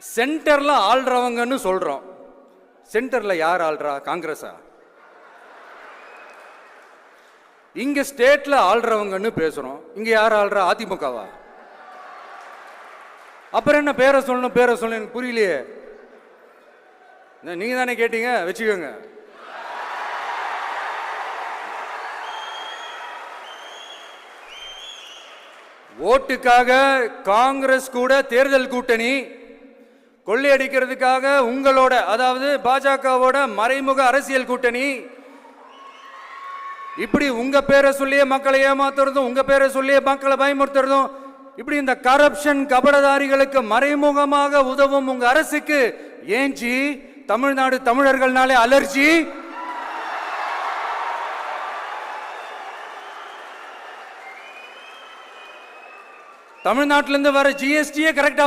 சென்டர்ல ஆள்றவங்கன்னு சொல்றோம். சென்டர்ல யார் ஆள்றா? காங்கிரஸா? இங்க ஸ்டேட்ல ஆள்றவங்கன்னு பேசுறோம். இங்க யார் ஆள்றா? அதிமுகவா? அப்புறம் என்ன பேரை சொல்லணும் பேரை சொல்லணும்? எனக்கு புரியலையே. நீங்க தானே கேட்டீங்க, வச்சுக்கோங்க. ஓட்டுக்காக காங்கிரஸ் கூட தேர்தல் கூட்டணி, கொள்ளையடிக்கிறதுக்காக உங்களோட, அதாவது பாஜகவோட மறைமுக அரசியல் கூட்டணி, இப்படி உங்க பேரை சொல்லியே மக்களை ஏமாத்துறதும், உங்க பேரை சொல்லியே மக்களை பயமுறுத்துறதும், இப்படி இந்த கரப்ஷன் கபடதாரிகளுக்கு மறைமுகமாக உதவும் உங்க அரசுக்கு ஏஞ்சி தமிழ்நாடு தமிழர்கள்னாலே அலர்ஜி. தமிழ்நாட்டிலிருந்து வர ஜிஎஸ்டியே கரெக்டா